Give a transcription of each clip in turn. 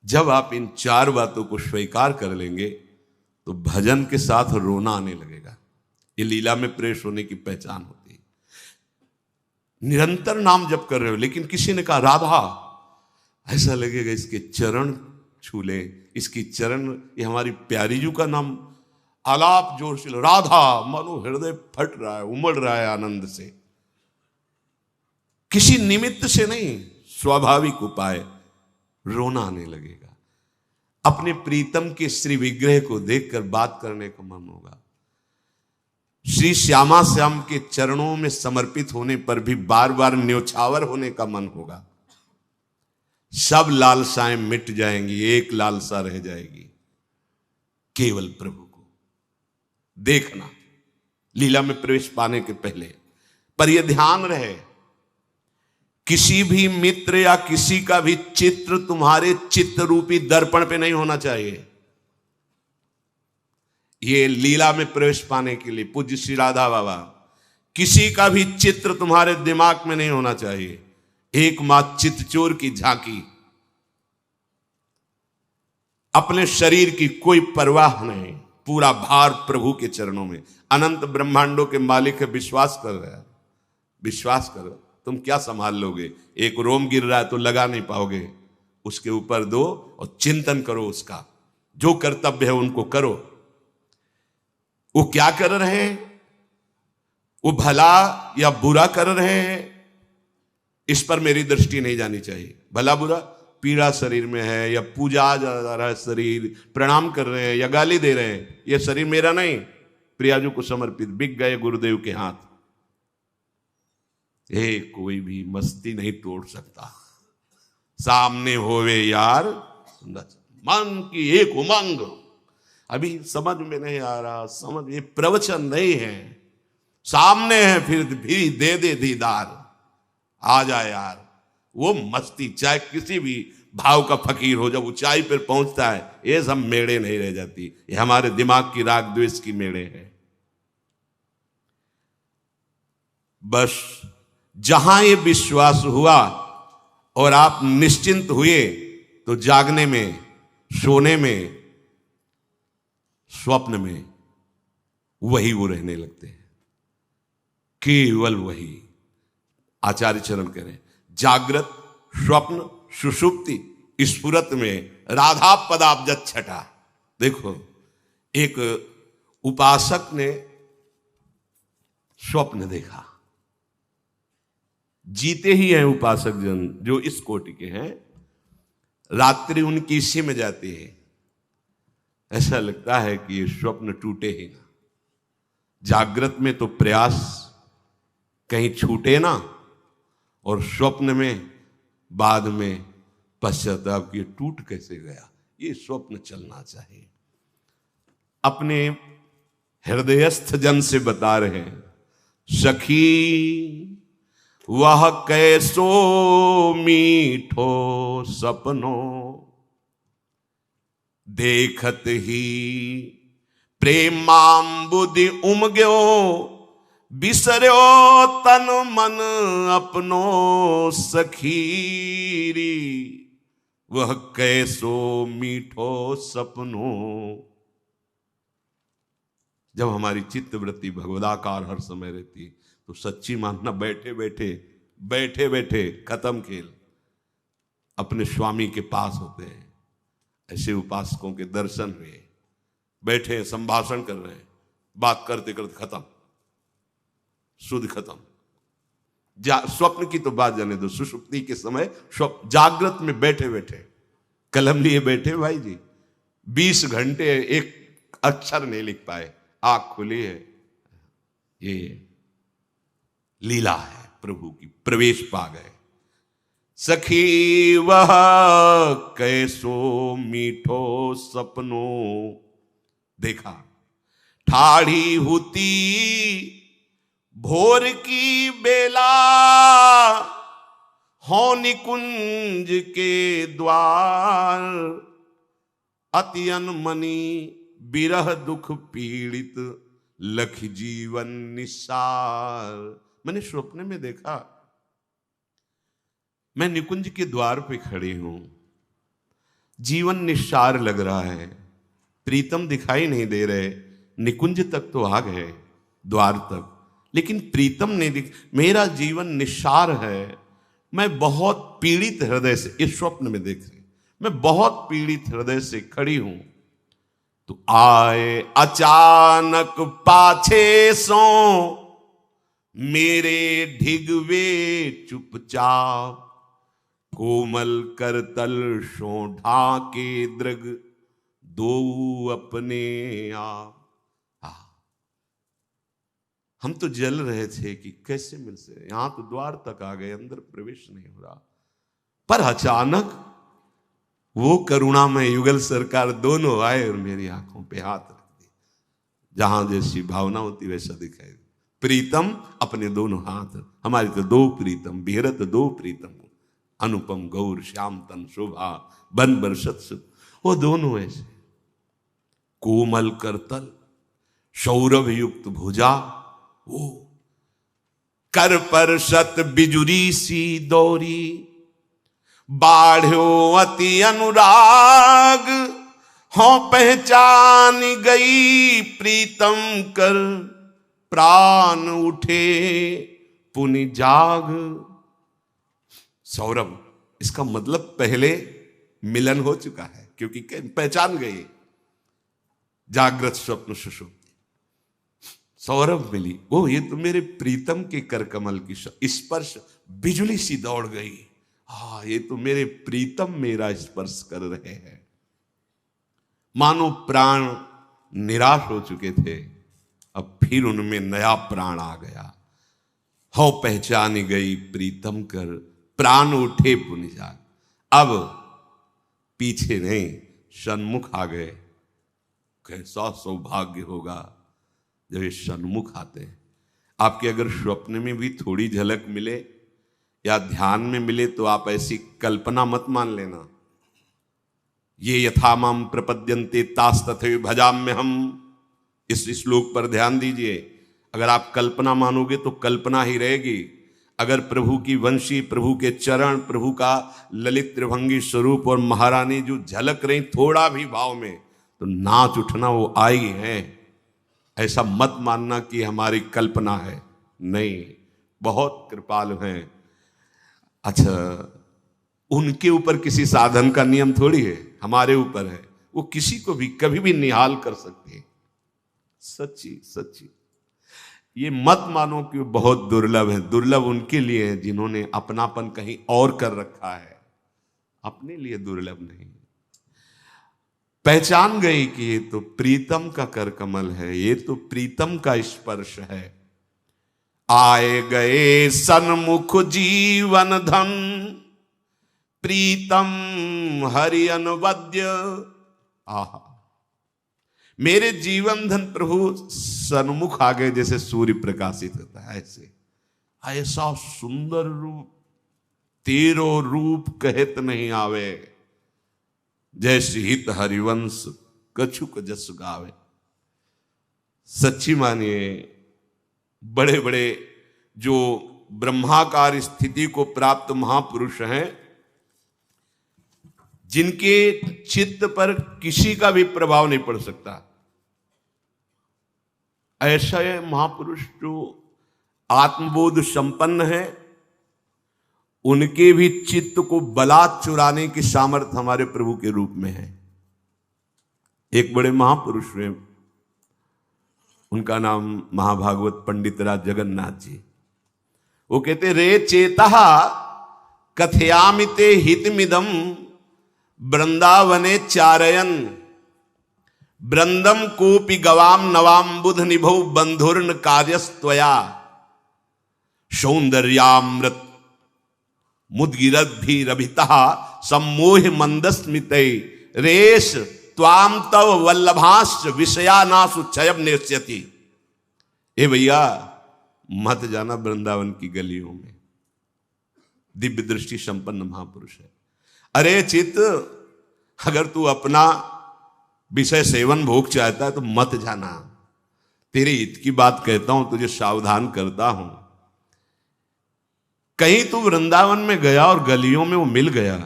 जब आप इन चार बातों को स्वीकार कर लेंगे तो भजन के साथ रोना आने लगेगा। ये लीला में प्रवेश होने की पहचान होती है। निरंतर नाम जप कर रहे हो, लेकिन किसी ने कहा राधा, ऐसा लगेगा इसके चरण छू ले, इसकी चरण, ये हमारी प्यारी जू का नाम, आलाप जोर से राधा, मानो हृदय फट रहा है, उमड़ रहा है आनंद से। किसी निमित्त से नहीं, स्वाभाविक उपाय रोना आने लगेगा। अपने प्रीतम के श्री विग्रह को देखकर बात करने का मन होगा। श्री श्यामा श्याम के चरणों में समर्पित होने पर भी बार बार न्योछावर होने का मन होगा। सब लालसाएं मिट जाएंगी, एक लालसा रह जाएगी, केवल प्रभु को देखना, लीला में प्रवेश पाने के पहले। पर यह ध्यान रहे, किसी भी मित्र या किसी का भी चित्र तुम्हारे चित्त रूपी दर्पण पे नहीं होना चाहिए। ये लीला में प्रवेश पाने के लिए पूज्य श्री राधा बाबा, किसी का भी चित्र तुम्हारे दिमाग में नहीं होना चाहिए। एकमात्र चित्तचोर की झांकी, अपने शरीर की कोई परवाह नहीं, पूरा भार प्रभु के चरणों में। अनंत ब्रह्मांडों के मालिक है, विश्वास कर रहा है, विश्वास करो। तुम क्या संभाल लोगे? एक रोम गिर रहा है तो लगा नहीं पाओगे, उसके ऊपर दो और चिंतन करो उसका। जो कर्तव्य है उनको करो। वो क्या कर रहे हैं, वो भला या बुरा कर रहे हैं, इस पर मेरी दृष्टि नहीं जानी चाहिए। भला बुरा, पीड़ा शरीर में है या पूजा जा रहा है शरीर, प्रणाम कर रहे हैं या गाली दे रहे हैं, यह शरीर मेरा नहीं, प्रियाजू को समर्पित, बिक गए गुरुदेव के हाथ। कोई भी मस्ती नहीं तोड़ सकता। सामने होवे यार, मन की एक उमंग। अभी समझ में नहीं आ रहा, समझ, ये प्रवचन नहीं है, सामने है, फिर भी दे दे दीदार, आ जाए यार। वो मस्ती, चाहे किसी भी भाव का फकीर हो, जब ऊंचाई पर पहुंचता है, ये सब मेड़े नहीं रह जाती। ये हमारे दिमाग की राग द्वेष की मेड़े हैं। बस जहां ये विश्वास हुआ और आप निश्चिंत हुए, तो जागने में, सोने में, स्वप्न में वही वो रहने लगते हैं, केवल वही। आचार्य चरण कह रहे हैं, जागृत, स्वप्न, सुषुप्ति, स्फुरत में राधा पदाब्ज छटा। देखो, एक उपासक ने स्वप्न देखा, जीते ही हैं उपासक जन जो इस कोटि के हैं, रात्रि उनकी इसी में जाती है। ऐसा लगता है कि ये स्वप्न टूटे ही ना। जागृत में तो प्रयास कहीं छूटे ना, और स्वप्न में बाद में पश्चाताप कि टूट कैसे गया। ये स्वप्न चलना चाहिए। अपने हृदयस्थ जन से बता रहे हैं, सखी वह कैसो मीठो सपनो, देखत ही प्रेमांबुदि उमग्यो, बिसर्यो तन मन अपनो सखीरी। वह कैसो मीठो सपनो। जब हमारी चित्तवृत्ति भगवदाकार हर समय रहती, तो सच्ची मानना, बैठे बैठे खत्म खेल, अपने स्वामी के पास होते हैं। ऐसे उपासकों के दर्शन हुए, बैठे संभाषण कर रहे हैं, बात करते करते खत्म, शुद्ध खत्म। स्वप्न की तो बात जाने दो, सुषुप्ति के समय स्वप्न, जागृत में बैठे बैठे कलम लिए बैठे भाई जी, 20 घंटे एक अक्षर नहीं लिख पाए, आंख खुली है। ये लीला है प्रभु की, प्रवेश पा गए। सखी वह कैसो मीठो सपनो, देखा ठाढ़ी हुती भोर की बेला, हो निकुंज के द्वार, अति अनमनी बिरह दुख पीड़ित, लख जीवन निसार। मैंने स्वप्न में देखा, मैं निकुंज के द्वार पे खड़ी हूं, जीवन निस्सार लग रहा है, प्रीतम दिखाई नहीं दे रहे, निकुंज तक तो आ गए, द्वार तक, लेकिन प्रीतम नहीं दिख, मेरा जीवन निस्सार है, मैं बहुत पीड़ित हृदय से, इस स्वप्न में देख रहे, मैं बहुत पीड़ित हृदय से खड़ी हूं। तो आए अचानक पाछे सो मेरे ढिगवे चुपचाप, कोमल करतल शो ढाके दृग दो अपने आप। हम तो जल रहे थे कि कैसे मिल से, यहां तो द्वार तक आ गए, अंदर प्रवेश नहीं हो रहा, पर अचानक वो करुणामय युगल सरकार दोनों आए और मेरी आंखों पे हाथ रख दिए। जहां जैसी भावना होती वैसा दिखाई, प्रीतम अपने दोनों हाथ, हमारी तो दो प्रीतम, बिहरत दो प्रीतम, अनुपम गौर श्याम तन शोभा बन बरसत, वो दोनों ऐसे, कोमल करतल सौरभ युक्त भुजा, वो कर पर सत बिजुरी सी दौरी, बाढ़ो अति अनुराग, हो पहचान गई प्रीतम कर, प्राण उठे पुनि जाग। सौरभ, इसका मतलब पहले मिलन हो चुका है, क्योंकि पहचान गई, जागृत स्वप्न सुषुप्ति, सौरभ मिली, वो ये तो मेरे प्रीतम के कर कमल की स्पर्श, बिजली सी दौड़ गई, हाँ ये तो मेरे प्रीतम मेरा स्पर्श कर रहे हैं। मानो प्राण निराश हो चुके थे, अब फिर उनमें नया प्राण आ गया, हो पहचानी गई प्रीतम कर, प्राण उठे पुनि जाग। अब पीछे नहीं, सन्मुख आ गए। कैसा सौभाग्य होगा जब ये सन्मुख आते हैं। आपके अगर स्वप्न में भी थोड़ी झलक मिले या ध्यान में मिले तो आप ऐसी कल्पना मत मान लेना, ये यथा माम प्रपद्यन्ते तास तथैव भजाम्य हम, इस श्लोक पर ध्यान दीजिए। अगर आप कल्पना मानोगे तो कल्पना ही रहेगी, अगर प्रभु की वंशी, प्रभु के चरण, प्रभु का ललित त्रिभंगी स्वरूप और महारानी जो झलक रही थोड़ा भी भाव में, तो नाच उठना वो आई है। ऐसा मत मानना कि हमारी कल्पना है, नहीं, बहुत कृपालु हैं। अच्छा, उनके ऊपर किसी साधन का नियम थोड़ी है, हमारे ऊपर है, वो किसी को भी कभी भी निहाल कर सकते हैं। सच्ची सच्ची ये मत मानो कि वो बहुत दुर्लभ है, दुर्लभ उनके लिए है जिन्होंने अपनापन कहीं और कर रखा है, अपने लिए दुर्लभ नहीं। पहचान गई कि ये तो प्रीतम का कर कमल है, ये तो प्रीतम का स्पर्श है। आए गए सन्मुख जीवन धन, प्रीतम हरि अनवद्य। आहा, मेरे जीवन धन प्रभु सन्मुख आ गए, जैसे सूर्य प्रकाशित होता है ऐसे। ऐसा सुंदर रूप, तेरो रूप कहत नहीं आवे, जैसे हित हरिवंश कछुक जस गावे। सच्ची मानिए, बड़े बड़े जो ब्रह्माकार स्थिति को प्राप्त महापुरुष हैं, जिनके चित्त पर किसी का भी प्रभाव नहीं पड़ सकता, ऐसा महापुरुष जो आत्मबोध संपन्न है, उनके भी चित्त को बलात् चुराने की सामर्थ्य हमारे प्रभु के रूप में है। एक बड़े महापुरुष हैं, उनका नाम महाभागवत पंडित राज जगन्नाथ जी। वो कहते, रे चेता कथयामिते हितमिदम वृंदावने चारयन, वृंदम कोपि गवाम नवाम बुध निभौ बंधुर्न कार्यस्त्वया, सौंदर्यामृत मुद्गिरद्भिरभितः सम्मोह मंदस्मिते, रेश त्वाम तव वल्लभाश्च विषयानासु क्षयम नेष्यति। ए भैया, मत जाना वृंदावन की गलियों में, दिव्य दृष्टि संपन्न महापुरुष है। अरे चित्त, अगर तू अपना विषय सेवन भोग चाहता है तो मत जाना, तेरे हित की बात कहता हूं, तुझे सावधान करता हूं। कहीं तू वृंदावन में गया और गलियों में वो मिल गया,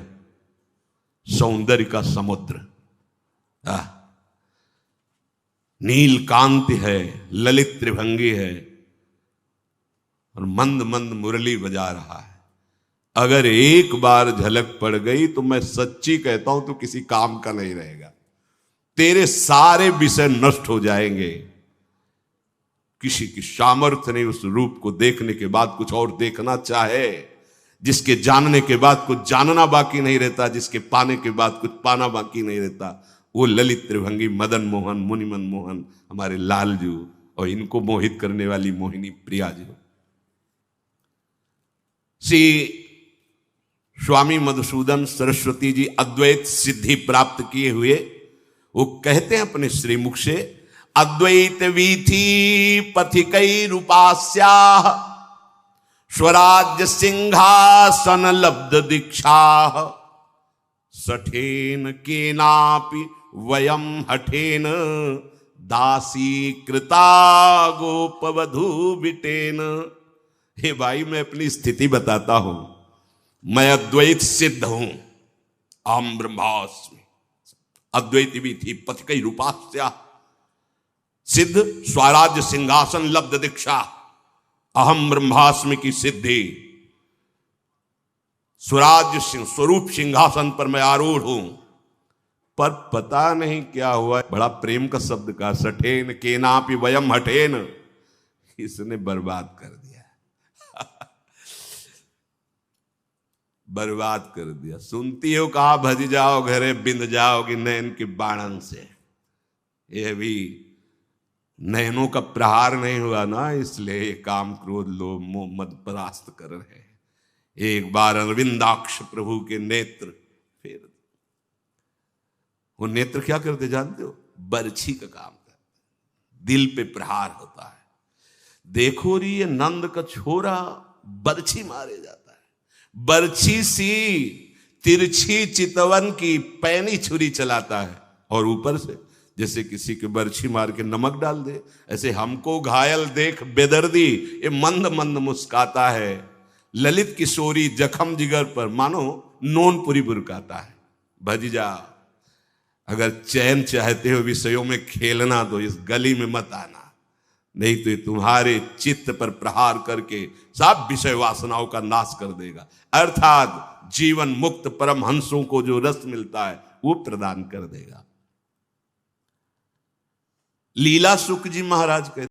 सौंदर्य का समुद्र। नील कांति है, ललित त्रिभंगी है और मंद मंद मुरली बजा रहा है। अगर एक बार झलक पड़ गई तो मैं सच्ची कहता हूं तो किसी काम का नहीं रहेगा, तेरे सारे विषय नष्ट हो जाएंगे। किसी की सामर्थ्य नहीं उस रूप को देखने के बाद कुछ और देखना चाहे, जिसके जानने के बाद कुछ जानना बाकी नहीं रहता, जिसके पाने के बाद कुछ पाना बाकी नहीं रहता। वो ललित त्रिभंगी मदन मोहन, मुनि मनमोहन, हमारे लालजू, और इनको मोहित करने वाली मोहिनी प्रिया जी। श्री स्वामी मधुसूदन सरस्वती जी अद्वैत सिद्धि प्राप्त किए हुए वो कहते हैं अपने श्रीमुख से, अद्वैत वीथी पथिकैरुपास्या स्वराज्य सिंहासन लब्ध दीक्षा सठेन केनापि वयम हठेन दासी कृता गोपवधू बिटेन। हे भाई, मैं अपनी स्थिति बताता हूं। मैं अद्वैत सिद्ध हूं, अहम ब्रह्मास्मि। अद्वैत वीथी पथिकैरुपास्या, सिद्ध स्वराज्य सिंहासन लब्ध दीक्षा, अहम ब्रह्मास्मि की सिद्धि। स्वराज्य स्वरूप सिंहासन पर मैं आरूढ़ हूं, पर पता नहीं क्या हुआ। बड़ा प्रेम का शब्द का, सठेन केनापि वयम हठेन, इसने बर्बाद कर दिया। बर्बाद कर दिया। सुनती हो कहा भज जाओ घरे बिंद जाओगी नैन के बाणन से। यह भी नैनों का प्रहार नहीं हुआ ना, इसलिए काम क्रोध लोभ मोह मद परास्त कर रहे। एक बार अरविंदाक्ष प्रभु के नेत्र फेर, वो नेत्र क्या करते जानते हो? बरछी का काम करते, दिल पे प्रहार होता है। देखो री ये नंद का छोरा बरछी मारे जाता है। बरछी सी तिरछी चितवन की पैनी छुरी चलाता है, और ऊपर से जैसे किसी के बरछी मार के नमक डाल दे, ऐसे हमको घायल देख बेदर्दी ये मंद मंद मुस्काता है। ललित किशोरी जखम जिगर पर मानो नोनपुरी बुरकाता है। भजीजा, अगर चैन चाहते हो विषयों में खेलना तो इस गली में मत आना, नहीं तो तुम्हारे चित्त पर प्रहार करके सब विषय वासनाओं का नाश कर देगा। अर्थात जीवन मुक्त परमहंसों को जो रस मिलता है वो प्रदान कर देगा। लीला सुख जी महाराज कहते